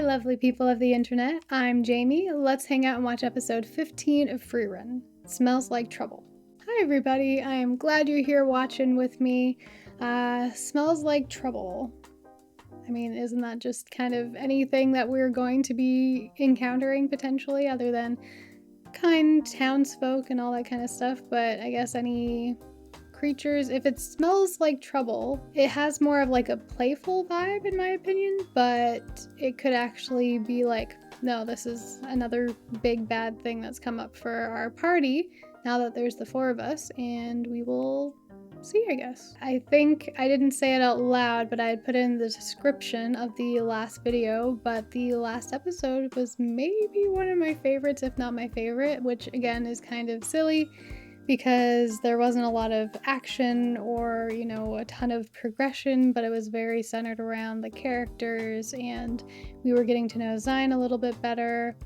lovely people of the internet. I'm Jamie. Let's hang out and watch episode 15 of Free Run. Smells Like Trouble. Hi everybody, I am glad you're here watching with me. Smells like trouble. I mean, isn't that just kind of anything that we're going to be encountering potentially, other than kind townsfolk and all that kind of stuff? But I guess any creatures, if it smells like trouble, it has more of like a playful vibe in my opinion, but it could actually be like, no, this is another big bad thing that's come up for our party now that there's the four of us, and we will see, I guess. I think I didn't say it out loud, but I had put it in the description of the last video, but the last episode was maybe one of my favorites, if not my favorite, which again is kind of silly because there wasn't a lot of action or, a ton of progression, but it was very centered around the characters and we were getting to know Zion a little bit better.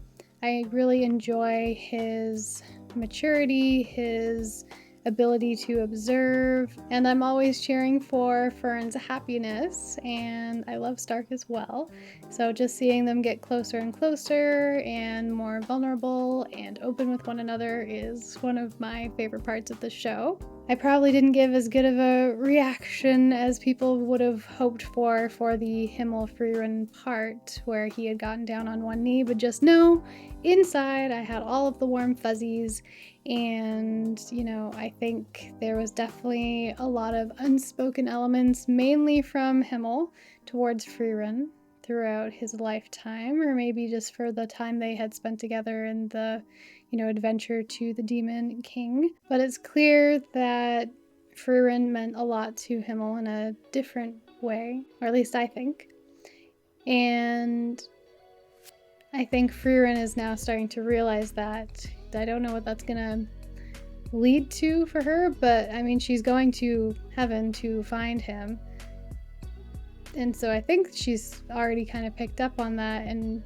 I really enjoy his maturity, his ability to observe, and I'm always cheering for Fern's happiness, and I love Stark as well. So just seeing them get closer and closer and more vulnerable and open with one another is one of my favorite parts of the show. I probably didn't give as good of a reaction as people would have hoped for the Himmel free run part where he had gotten down on one knee, but just know, inside I had all of the warm fuzzies, and I think there was definitely a lot of unspoken elements, mainly from Himmel towards free run throughout his lifetime, or maybe just for the time they had spent together in the adventure to the Demon King. But it's clear that free run meant a lot to Himmel in a different way, or at least I think. And I think free run is now starting to realize that. I don't know what that's gonna lead to for her, but I mean, she's going to heaven to find him. And so I think she's already kind of picked up on that, and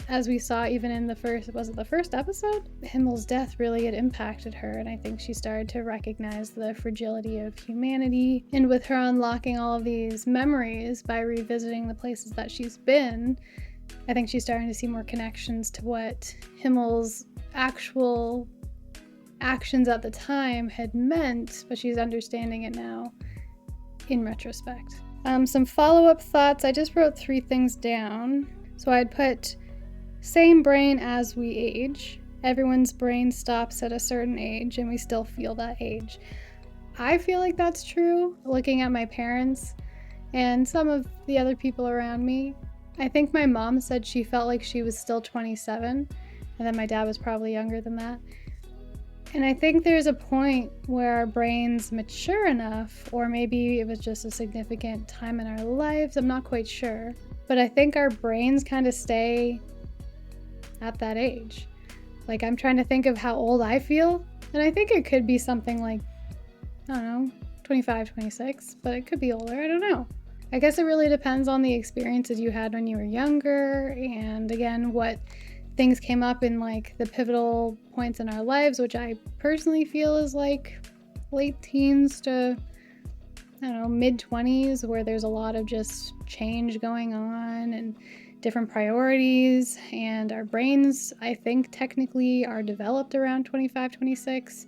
as we saw even in the first episode, Himmel's death really had impacted her, and I think she started to recognize the fragility of humanity. And with her unlocking all of these memories by revisiting the places that she's been, I think she's starting to see more connections to what Himmel's actual actions at the time had meant, but she's understanding it now in retrospect. Some follow-up thoughts. I just wrote 3 things down. So I'd put same brain as we age. Everyone's brain stops at a certain age and we still feel that age. I feel like that's true looking at my parents and some of the other people around me. I think my mom said she felt like she was still 27, and then my dad was probably younger than that. And I think there's a point where our brains mature enough, or maybe it was just a significant time in our lives, I'm not quite sure, but I think our brains kind of stay at that age. Like, I'm trying to think of how old I feel, and I think it could be something like, I don't know, 25, 26, but it could be older, I don't know. I guess it really depends on the experiences you had when you were younger, and again, what things came up in like the pivotal points in our lives, which I personally feel is like late teens to, I don't know, mid-20s, where there's a lot of just change going on and different priorities, and our brains, I think, technically are developed around 25, 26.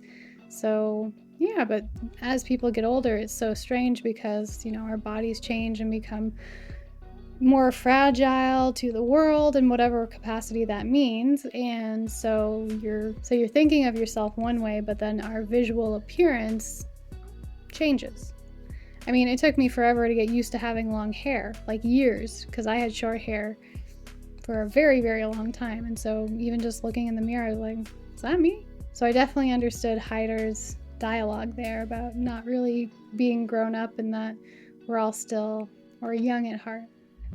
So yeah, but as people get older, it's so strange because, our bodies change and become more fragile to the world in whatever capacity that means. And so you're thinking of yourself one way, but then our visual appearance changes. I mean, it took me forever to get used to having long hair, like years, because I had short hair for a very, very long time. And so even just looking in the mirror, I was like, is that me? So I definitely understood Hyder's dialogue there about not really being grown up and that we're all still, or young at heart.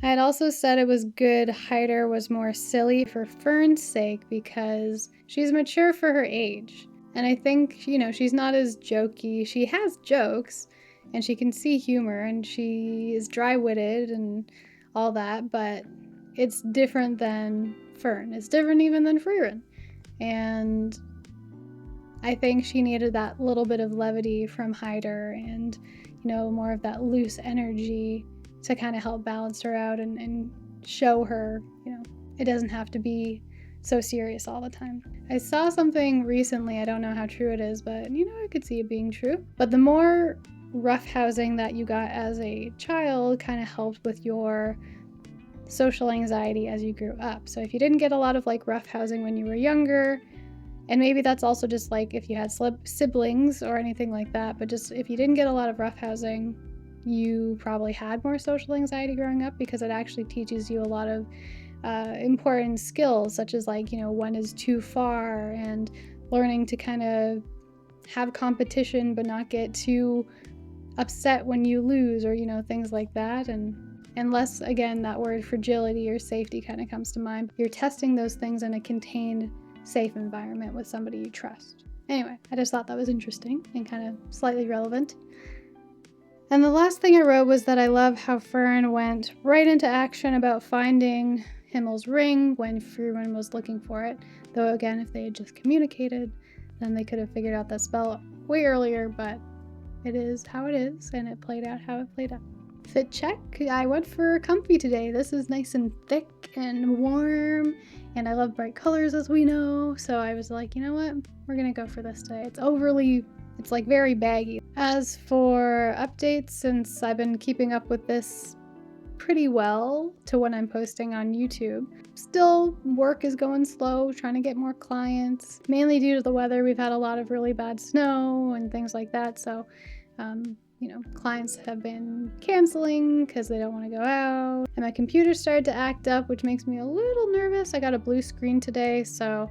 I had also said it was good Hyder was more silly for Fern's sake because she's mature for her age. And I think, she's not as jokey. She has jokes and she can see humor and she is dry-witted and all that, but it's different than Fern. It's different even than Freerin. And I think she needed that little bit of levity from Hyder and, more of that loose energy to kind of help balance her out and show her, it doesn't have to be so serious all the time. I saw something recently, I don't know how true it is, but I could see it being true. But the more roughhousing that you got as a child kind of helped with your social anxiety as you grew up. So if you didn't get a lot of like roughhousing when you were younger, and maybe that's also just like if you had siblings or anything like that, but just if you didn't get a lot of roughhousing, you probably had more social anxiety growing up, because it actually teaches you a lot of important skills, such as like, when is too far, and learning to kind of have competition but not get too upset when you lose, or things like that. And unless, again, that word fragility or safety kind of comes to mind, you're testing those things in a contained, safe environment with somebody you trust. Anyway, I just thought that was interesting and kind of slightly relevant. And the last thing I wrote was that I love how Fern went right into action about finding Himmel's ring when Frieren was looking for it. Though again, if they had just communicated, then they could have figured out that spell way earlier, but it is how it is, and it played out how it played out. Fit check. I went for comfy today. This is nice and thick and warm, and I love bright colors, as we know, so I was like, you know what? We're gonna go for this today. It's like very baggy. As for updates, since I've been keeping up with this pretty well to when I'm posting on YouTube, still work is going slow, trying to get more clients, mainly due to the weather. We've had a lot of really bad snow and things like that, so clients have been canceling because they don't want to go out, and my computer started to act up, which makes me a little nervous. I got a blue screen today, so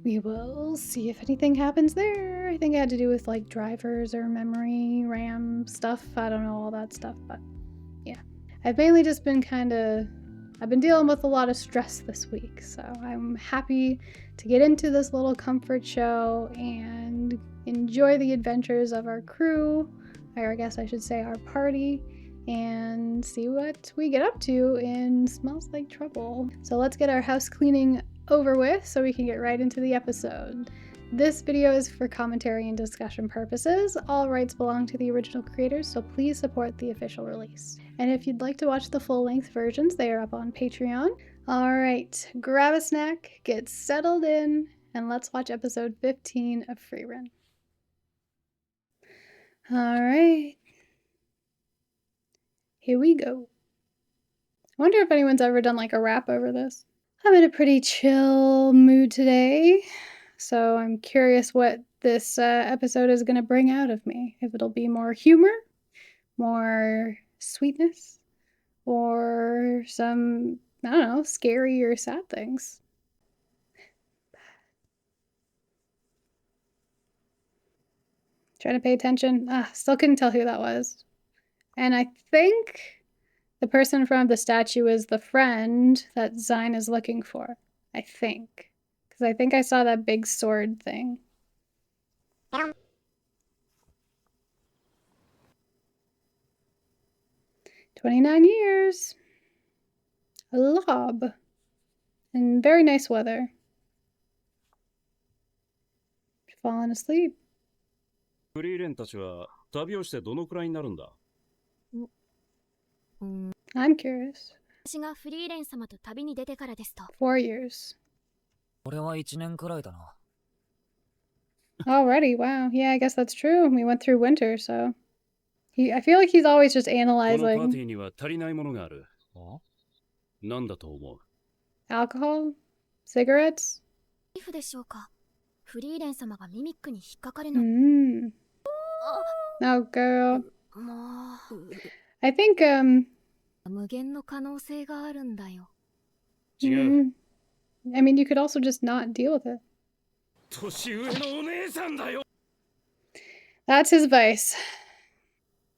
we will see if anything happens there. I think it had to do with like drivers or memory, RAM stuff. I don't know all that stuff, but yeah. I've mainly just been I've been dealing with a lot of stress this week, so I'm happy to get into this little comfort show and enjoy the adventures of our crew, or I guess I should say our party, and see what we get up to in Smells Like Trouble. So let's get our house cleaning over with so we can get right into the episode. This video is for commentary and discussion purposes. All rights belong to the original creators, so please support the official release. And if you'd like to watch the full-length versions, they are up on Patreon. All right, grab a snack, get settled in, and let's watch episode 15 of Frieren. All right, here we go. I wonder if anyone's ever done like a rap over this. I'm in a pretty chill mood today, so I'm curious what this episode is going to bring out of me. If it'll be more humor, more sweetness, or some, I don't know, scary or sad things. Trying to pay attention. Still couldn't tell who that was. And I think the person in front of the statue is the friend that Zine is looking for. I think. Because I think I saw that big sword thing. 29 years. A lob. And very nice weather. Falling asleep. フリーレンたちは旅をしてどのくらいになるんだ？ I'm curious. 私がフリーレン様と旅に出てからですと。4 years. 俺は1年くらいだな。 Already, wow. Yeah, I guess that's true. We went through winter, so I feel like he's always just このパーティ analyzing ーには足りないものがある。なんだと思う？ alcohol, cigarettes. リフでしょうか。フリーレン様がミミックに引っかかるの。Oh, girl. もう。I think 無限の可能性があるんだよ。違う。I mean, you could also just not deal with it. 年上のお姉さんだよ。 That's his vice.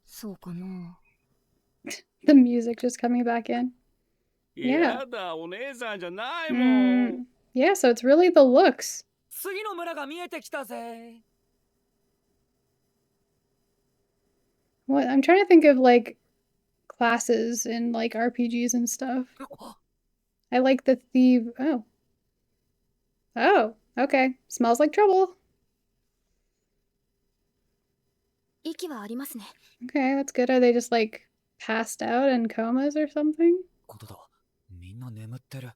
そうかな。The music just coming back in. やだ、お姉さんじゃないもん。Yeah, so it's really the looks. 次の村が見えてきたぜ。 What I'm trying to think of like classes in like RPGs and stuff. I like the thief. Oh, okay. Smells like trouble. 息はありますね。 Okay, that's good. Are they just like passed out in comas or something? ことだ。みんな眠ってる。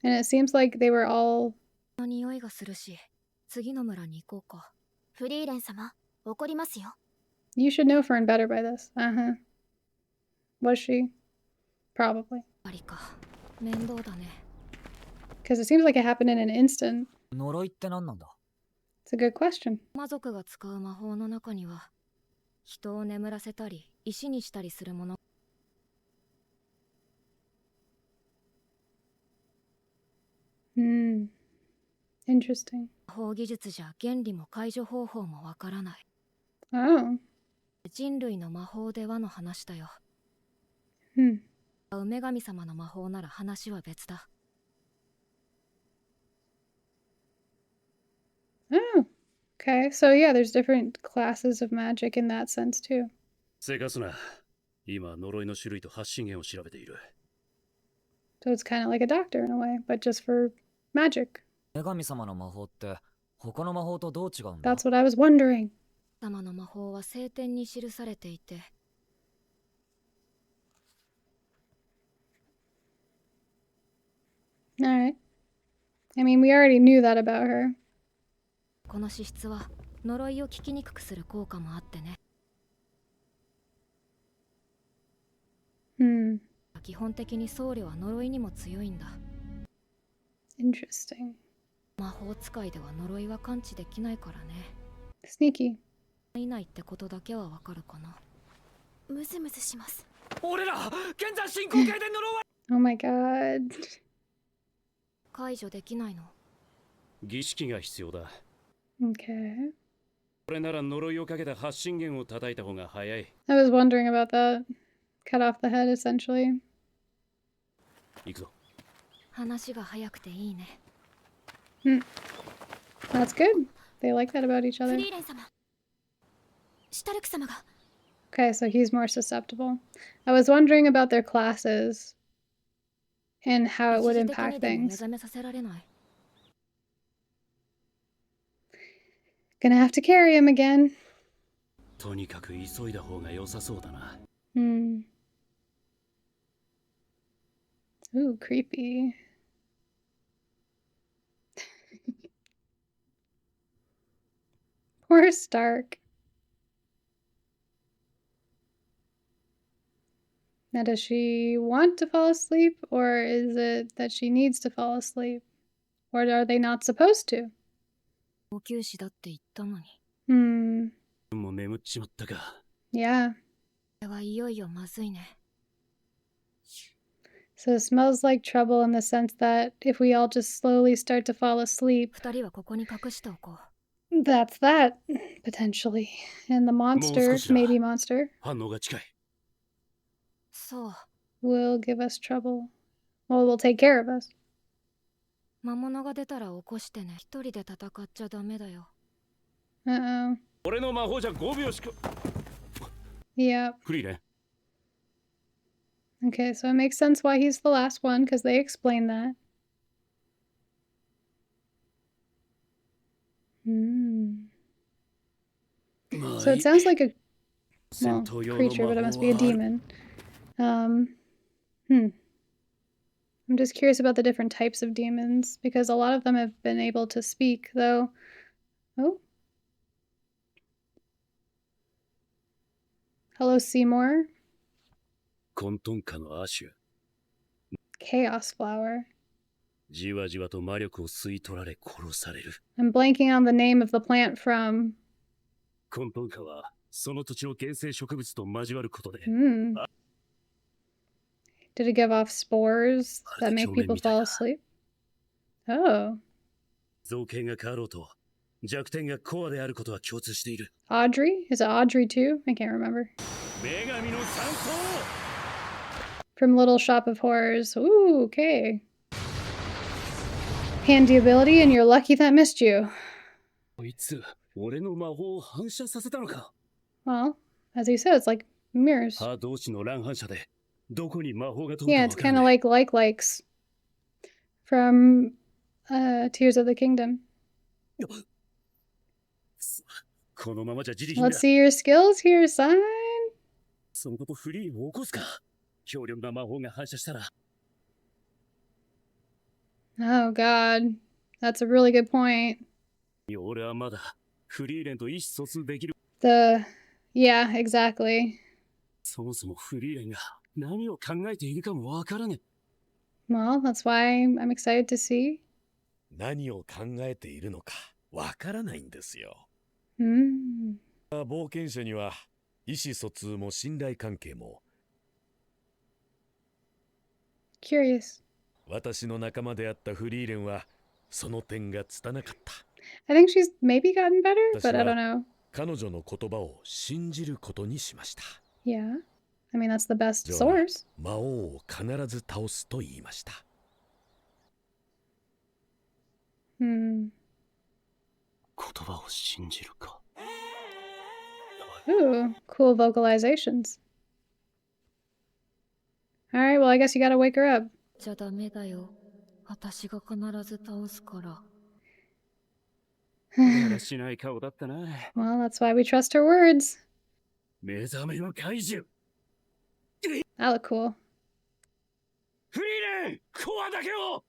And it seems like they were all. の匂いがするし、次の村に行こうか。フリーレン様、怒りますよ。 You should know Fern better by this. Was she? Probably. ありか。面倒だね。 Because it seems like it happened in an instant. 呪いって何なんだ？ It's a good question. 魔族が使う魔法の中には、人を眠らせたり、石にしたりするもの。Interesting. 魔法技術じゃ原理も解除方法もわからない。 Oh. 人類の魔法ではの話だよ。女神様の魔法なら話は別だ。 Oh. Okay. So yeah, there's different classes of magic in that sense too. せかすな。今、呪いの種類と発信源を調べている。So it's kind of like a doctor in a way, but just for magic. 女神様の魔法って他の魔法とどう違うんだ？ That's what I was wondering. 様の魔法は聖典に記されていて。 Alright. I mean, we already knew that about her. この資質は呪いを聞きにくくする効果もあってね。 基本的に僧侶は呪いにも強いんだ。 Interesting. 魔法使いでは呪いは感知できないからね。 Sneaky. いないってことだけはわかるかな。ムズムズします。俺ら現在進行形で呪われ。 Oh my god. 解除できないの？儀式が必要だ。Okay. これなら呪いをかけた発信源を叩いた方が早い。I was wondering about that. Cut off the head, essentially. 行くぞ。話が早くていいね。That's good. They like that about each フ other. リーレン様。シュタルク様が。 Okay, so he's more susceptible. I was wondering about their classes and how it would 一時的 impact にでも目 things. 覚めさせられない。 Gonna have to carry him again. とにかく急いだ方が良さそうだな。Ooh, creepy. Poor Stark. Now, does she want to fall asleep, or is it that she needs to fall asleep? Or are they not supposed to? 高級士だって言ったのに。もう眠っちまったか。Yeah. これはいよいよまずいね。 So it smells like trouble in the sense that if we all just slowly start to fall asleep, 二人はここに隠しておこう。 that's that, potentially. And the monster, maybe monster, 反応が近い。そう。 will give us trouble. Well, will take care of us. 魔物が出たら起こしてね。一人で戦っちゃダメだよ。 Uh-oh. 俺の魔法じゃ5秒しか。Yep. フリーレン。Okay, so it makes sense why he's the last one, because they explain that. So it sounds like a creature, but it must be a demon. I'm just curious about the different types of demons, because a lot of them have been able to speak, though. Oh. Hello, Seymour. 混沌花の亜種。 Chaos flower. じわじわと魔力を吸い取られ殺される。I'm blanking on the name of the plant from. 混沌花はその土地の原生植物と交わることで。Did it give off spores that make people fall asleep? Oh. 造形が変わろうと弱点がコアであることは共通している。Audrey? Is it Audrey too? I can't remember. 女神の山荘 From Little Shop of Horrors. Ooh, okay. Handy ability, and you're lucky that missed you. こいつ、俺の魔法を反射させたのか Well, as you said, it's like mirrors. 歯同士の乱反射でどこに魔法が飛ぶか Yeah, わ it's から kind な of い。 likes from Tears of the Kingdom. このままじゃ自力だ。 Let's see your skills here, son. そのことフリーを起こすか。強力な魔法が反射したら。Oh god. That's a really good point. 俺はまだフリーレンと意思疎通できる。Yeah, exactly. そもそもフリーレンが何を考えているかもわからねえ。 Well, that's why I'm excited to see. 何を考えているのかわからないんですよ。冒険者には意思疎通も信頼関係も。Curious. 私の仲間であったフリーレンはその点が拙かった。I think she's maybe gotten better, but I don't know. 彼女の言葉を信じることにしました。Yeah. I mean, that's the best ジョーは source. 魔王を必ず倒すと言いました。言葉を信じるか。Ooh, cool vocalizations. Alright, well, I guess you gotta wake her up. じゃダメだよ。私が必ず倒すから。だらしない顔だったな。Well, that's why we trust her words. 目覚めの怪獣。That look cool. フリーレン、コアだけを。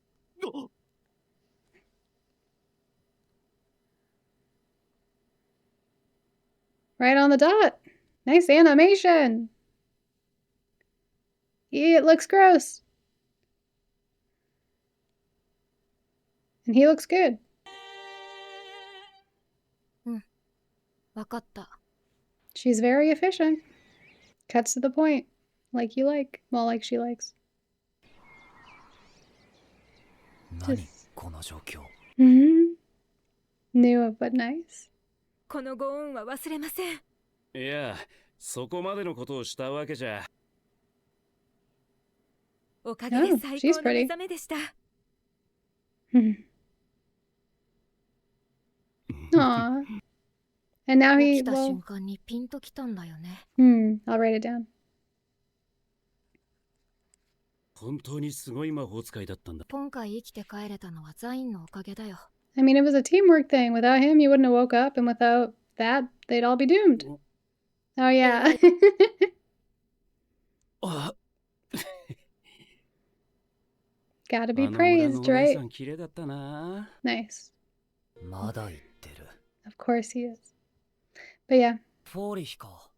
Right on the dot. Nice animation. It looks gross. And he looks good. わかった。She's very efficient. Cuts to the point. Like you like. Well, like she likes. 何この状況。New but nice. このご恩は忘れません。いや、そこまでのことをしたわけじゃ。おかげで最高の目覚めでした。Aww. And now 起 he きた will. 瞬間にピンときたんだよね。I'll write it down. 本当にすごい魔法使いだったんだ。今回生きて帰れたのはザインのおかげだよ。I mean, it was a teamwork thing. Without him, you wouldn't have woke up, and without that, they'd all be doomed. Oh, yeah. あ Gotta be あの村の praised, お姉 right? さん綺麗だったな。 Nice. まだ言ってる。Of course he is. But yeah. フォーリヒか。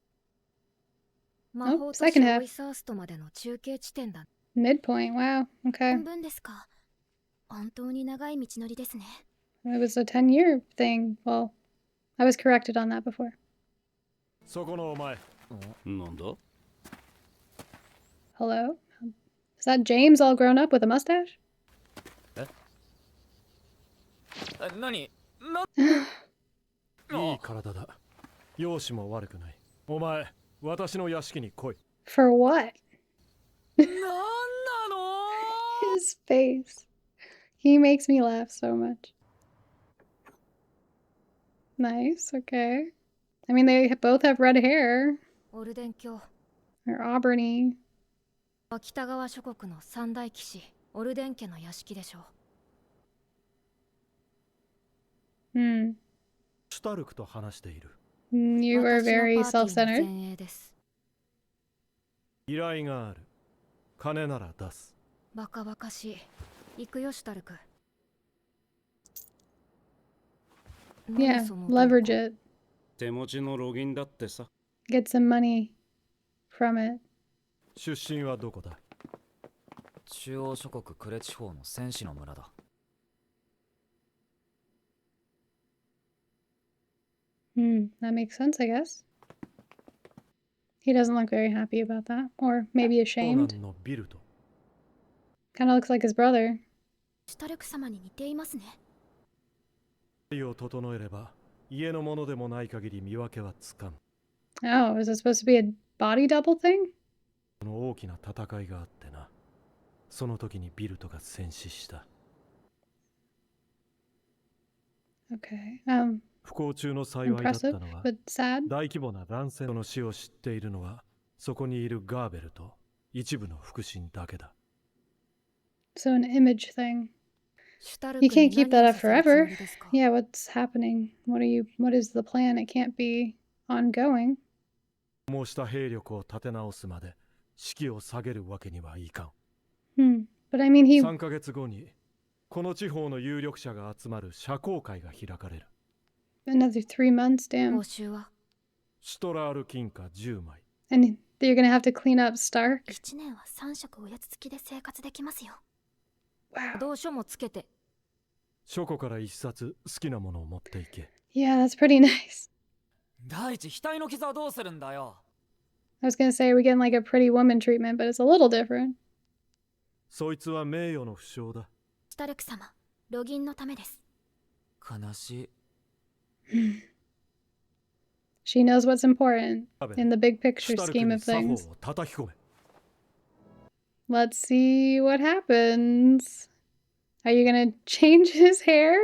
魔法都市 second half. オイサーストまでの中継地点だ。 Midpoint. Wow. Okay. 半分ですか。本当に長い道のりですね。It was a 10-year thing. Well, I was corrected on that before. そこのお前。なんだ Hello? Is that James all grown up with a mustache? 何いい体だ。容姿も悪くない。お前、私の屋敷に来い。For what? なんなの His face. He makes me laugh so much. Nice, okay. I mean, they both have red hair. オルデン教 They're auburny. は北側諸国の三大騎士オルデン家の屋敷でしょう。Hmm. シュタルクと話している。You were 私の very パーティーの self-centered. 前衛です。依頼がある。金なら出す。バカバカしい。行くよシュタルク。 Yeah, 何その leverage it. 手持ちのロギンだってさ。 Get some money from it. 出身はどこだ？中央諸国クレ地方の戦士の村だ。That makes sense, I guess. He doesn't look very happy about that. Or maybe 長 ashamed. 男のビルト。 Kind of looks like his brother. シュタルク様に似ていますね。身を整えれば、家のものでもない限り見分けはつかん。 Oh, is it supposed to be a body double thing? この大きな戦いがあってな。その時にビルトが戦死した。 Okay. 不幸中の幸いだった Impressive, のは、 but sad. 大規模な乱戦の死を知っているのは、そこにいるガーベルと一部の腹心だけだ。 So an image thing. シュタル You クに can't keep 何 that を up させるつも forever. りですか？ Yeah, what's happening? What is the plan? It can't be ongoing. もうした兵力を立て直すまで士気を下げるわけにはいかん。But I mean, he 3ヶ月後にこの地方の有力者が集まる社交会が開かれる。 Another 3 months, 報 damn. 酬はシュトラール金貨10枚。 And you're gonna have to clean up Stark? 1年は3食おやつ付きで生活できますよ。 Wow. 同書もつけて。書庫から一冊好きなものを持っていけ。 Yeah, that's pretty nice. 第一、額の傷はどうするんだよ。 I was gonna say we're getting like a pretty woman treatment, but it's a little different. そいつは名誉の負傷だ。シュタルク様、ロギンのためです。悲しい。She knows what's important in the big シ picture ュタルク scheme に of 作法 things. を叩き込め。 Let's see what happens. Are you gonna change his hair?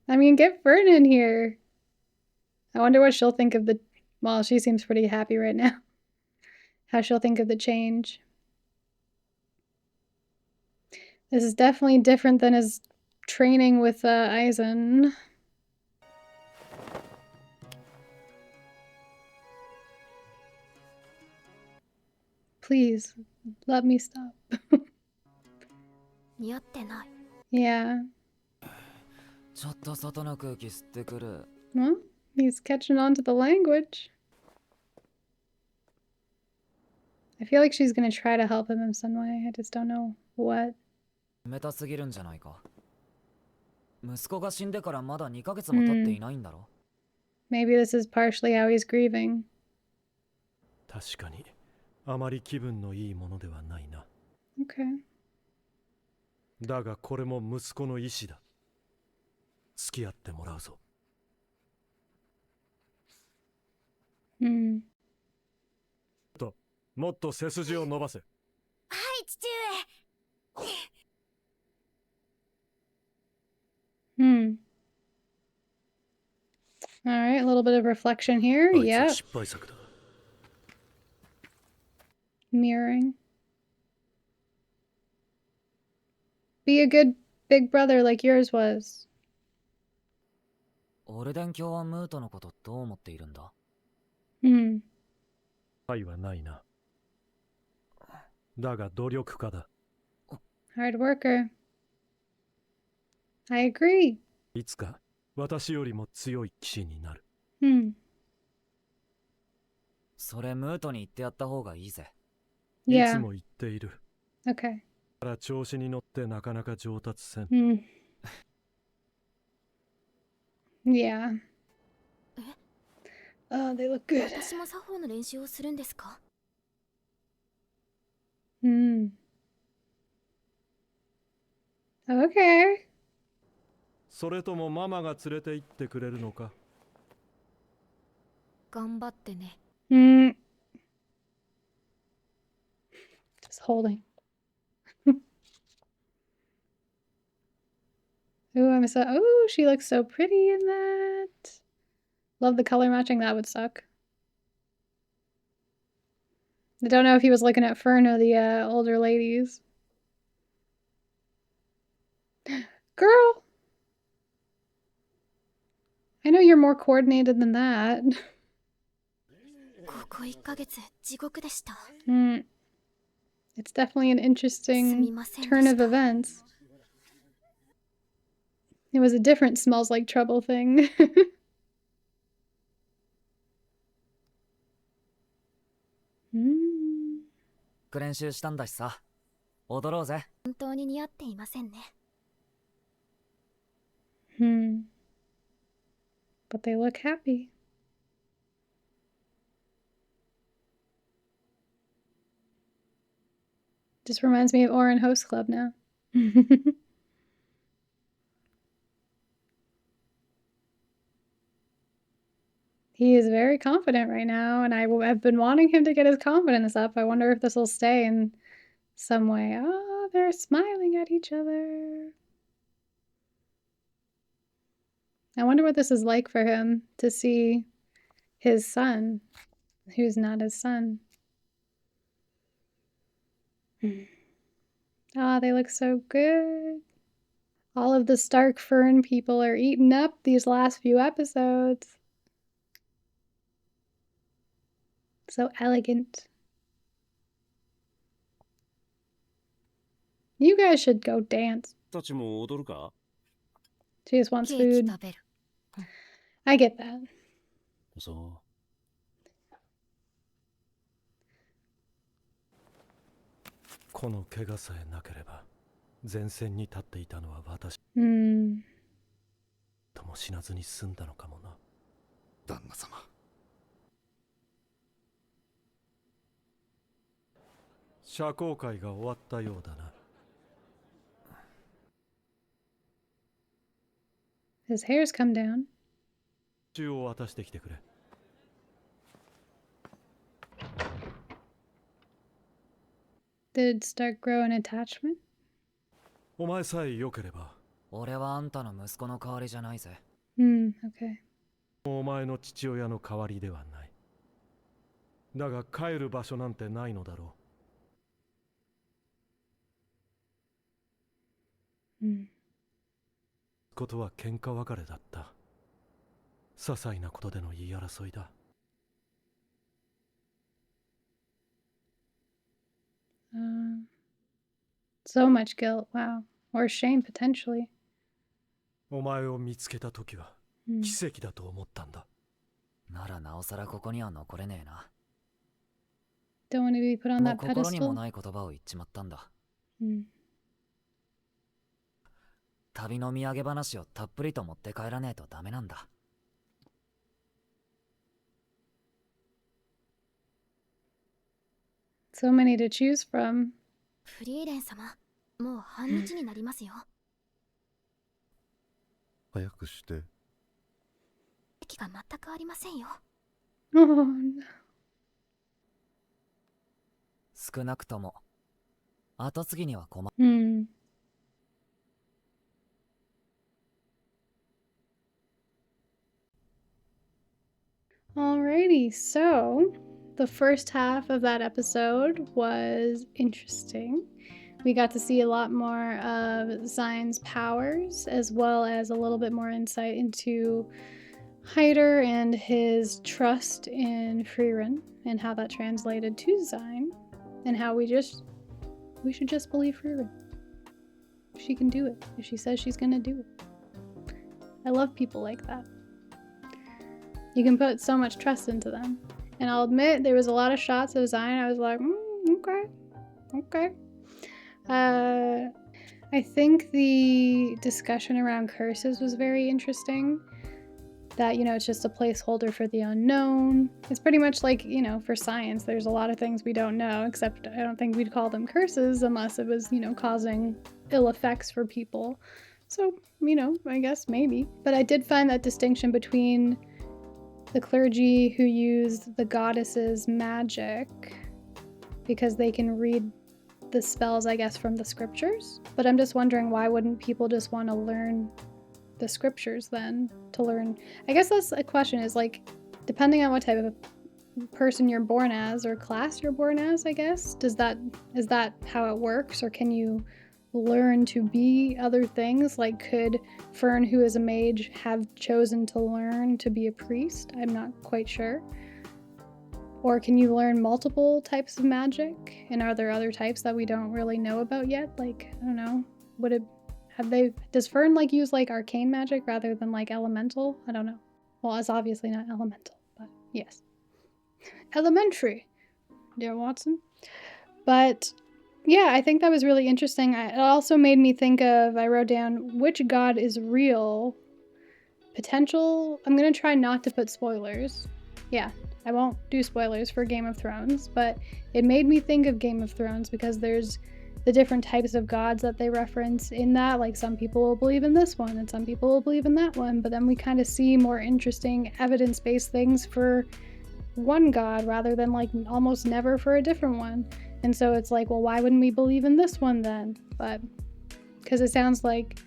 I mean, get Fern in here. I wonder what she'll think of the... Well, she seems pretty happy right now. How she'll think of the change. This is definitely different than his training with Aizen. Please, let me stop. 似合ってない。Yeah. ちょっと外の空気吸ってくる。 Well, he's catching on to the language. I feel like she's gonna try to help him in some way. I just don't know what. 冷たすぎるんじゃないか。息子が死んでからまだ2ヶ月も経っていないんだろ。 Maybe this is partially how he's grieving. 確かにあまり気分のいいものではないな。 Okay. だがこれも息子の意志だ。付き合ってもらうぞ。 Hmm. もっと背筋を伸ばせ。はい、父上。 Hmm. All right, a little bit of reflection here. あいつは Yep. 失敗作だ。 Mirroring. Be a good big brother like yours was. オルデン教はムートのことどう思っているんだ？ Hmm. 愛はないな。だが努力家だ。 Hard worker. I agree. いつか私よりも強い騎士になる。 Hmm. それムートに言ってやった方がいいぜ。 いつ Yeah. も言っている。 Okay. だから調子に乗ってなかなか上達せん。 Hmm. Yeah. Oh, they look good. 私も作法の練習をするんですか？ Hmm. Okay. それともママが連れて行ってくれるのか？ 頑張ってね。 Hmm. Just holding. Ooh, I'm so. Ooh, she looks so pretty in that. Love the color matching. That would suck. I don't know if he was looking at Fern or the older ladies. Girl! I know you're more coordinated than that. ここ1ヶ月地獄でした。 Hmm. It's definitely an すみ interesting ませんで turn し of た。 events. It was a different smells like trouble thing. Hmm. 練習したんだしさ。踊ろうぜ。本当に似合っていませんね。 Hmm. But they look happy. Just reminds me of Orin Host Club now. He is very confident right now, and I've been wanting him to get his confidence up. I wonder if this will stay in some way. Oh, they're smiling at each other. I wonder what this is like for him to see his son, who's not his son. Ah, they look so good. All of the Stark Fern people are eaten up these last few episodes. So elegant. You guys should go dance. たちも踊るか She just wants ケーキ food. 食べる。 I get that. そこの怪我さえなければ前線に立っていたのは私 Hmm. とも死なずに済んだのかもな。旦那様。社交会が終わったようだな。 His hair's come down. 血を渡してきてくれ。 Did Stark grow an attachment? お前さえ良ければ 俺はあんたの息子の代わりじゃないぜ。 Hmm, okay. お前の父親の代わりではない。だが帰る場所なんてないのだろ Hmm. う。ことは喧嘩別れだった。些細なことでの言い争いだ。 So much guilt, wow. Or shame, potentially. お前を見つけた時は Hmm. 奇跡だと思ったんだ。 ならなおさらここには残れねえな。 Don't want to be put on もう that 心にも pedestal. ない言葉を言っちまったんだ。 Hmm. 旅の土産話をたっぷりと持って帰らねえとダメなんだ。 So many to choose from. フリーレン様、もう半日になりますよ。早くして。気が全くありませんよ。 Oh, no. 少なくとも後継ぎには困る。 Hmm. Alrighty, so the first half of that episode was interesting. We got to see a lot more of Zion's powers, as well as a little bit more insight into Hyder and his trust in Frieren, and how that translated to Zion, and how we should just believe Frieren. She can do it. If she says she's gonna do it. I love people like that. You can put so much trust into them. And I'll admit, there was a lot of shots of Zion. I was like, okay. I think the discussion around curses was very interesting. That, it's just a placeholder for the unknown. It's pretty much like, for science, there's a lot of things we don't know, except I don't think we'd call them curses unless it was, causing ill effects for people. So, I guess maybe. But I did find that distinction between the clergy who used the goddess's magic because they can read the spells, I guess, from the scriptures. But I'm just wondering, why wouldn't people just want to learn the scriptures then to learn? I guess that's a question, is like, depending on what type of person you're born as or class you're born as, I guess, is that how it works? Or can you learn to be other things? Like, could Fern, who is a mage, have chosen to learn to be a priest? I'm not quite sure. Or can you learn multiple types of magic? And are there other types that we don't really know about yet? Like, I don't know. Does Fern use arcane magic rather than elemental? I don't know. Well, it's obviously not elemental, but yes. Elementary, dear Watson. But yeah, I think that was really interesting. It also made me think of, I wrote down, which god is real? Potential? I'm going to try not to put spoilers. Yeah, I won't do spoilers for Game of Thrones, but it made me think of Game of Thrones because there's the different types of gods that they reference in that. Like, some people will believe in this one and some people will believe in that one, but then we kind of see more interesting evidence-based things for one god rather than almost never for a different one. And so it's like, well, why wouldn't we believe in this one then? But because it sounds like,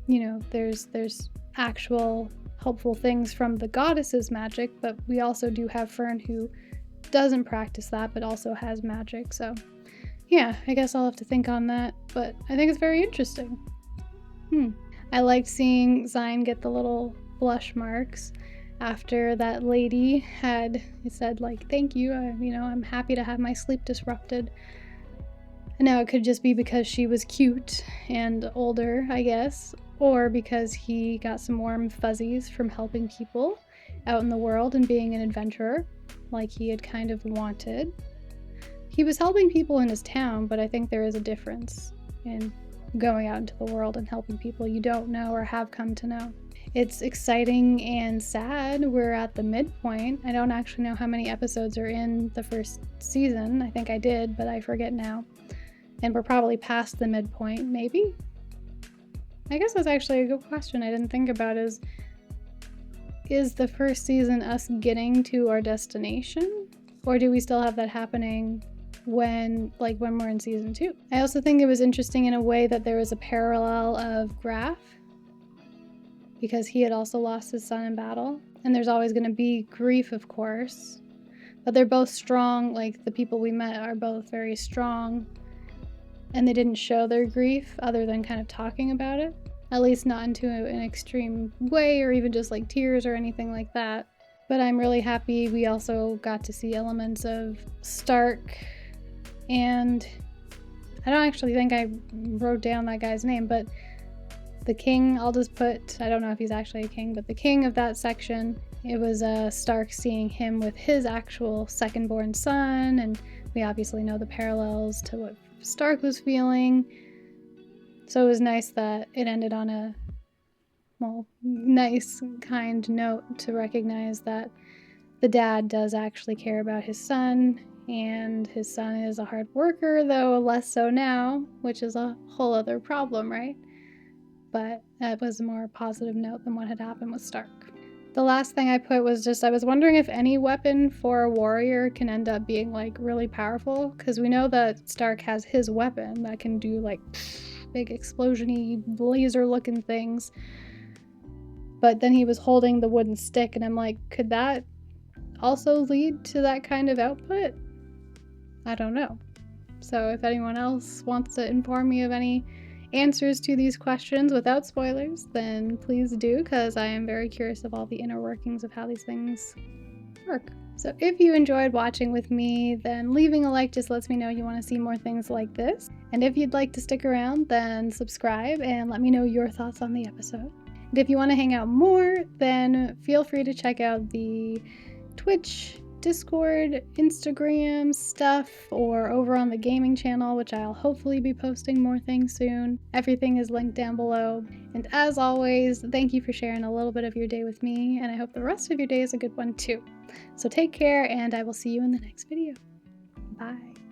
there's actual helpful things from the goddess's magic, but we also do have Fern, who doesn't practice that but also has magic. So yeah, I guess I'll have to think on that, but I think it's very interesting. I liked seeing Zion get the little blush marks after that lady had said thank you, I'm happy to have my sleep disrupted. Now it could just be because she was cute and older, I guess, or because he got some warm fuzzies from helping people out in the world and being an adventurer, like he had kind of wanted. He was helping people in his town, but I think there is a difference in going out into the world and helping people you don't know or have come to know. It's exciting and sad. We're at the midpoint. I don't actually know how many episodes are in the first season. I think I did, but I forget now. And we're probably past the midpoint, maybe? I guess that's actually a good question I didn't think about is the first season us getting to our destination? Or do we still have that happening when we're in season 2? I also think it was interesting in a way that there was a parallel of Graf, because he had also lost his son in battle. And there's always going to be grief, of course. But they're both strong, like the people we met are both very strong. And they didn't show their grief other than kind of talking about it. At least not into an extreme way or even just like tears or anything like that. But I'm really happy we also got to see elements of Stark and I don't actually think I wrote down that guy's name, but the king, I'll just put, I don't know if he's actually a king, but the king of that section, it was Stark seeing him with his actual second-born son, and we obviously know the parallels to what Stark was feeling. So it was nice that it ended on a, well, nice, kind note to recognize that the dad does actually care about his son, and his son is a hard worker, though less so now, which is a whole other problem, right? But that was a more positive note than what had happened with Stark. The last thing I put was just, I was wondering if any weapon for a warrior can end up being like really powerful, because we know that Stark has his weapon that can do like big explosion-y laser looking things. But then he was holding the wooden stick and I'm like, could that also lead to that kind of output? I don't know. So if anyone else wants to inform me of any answers to these questions without spoilers, then please do, because I am very curious of all the inner workings of how these things work. So if you enjoyed watching with me, then leaving a like just lets me know you want to see more things like this. And if you'd like to stick around, then subscribe and let me know your thoughts on the episode. And if you want to hang out more, then feel free to check out the Twitch, Discord, Instagram stuff, or over on the gaming channel, which I'll hopefully be posting more things soon. Everything is linked down below. And as always, thank you for sharing a little bit of your day with me, and I hope the rest of your day is a good one too. So take care, and I will see you in the next video. Bye.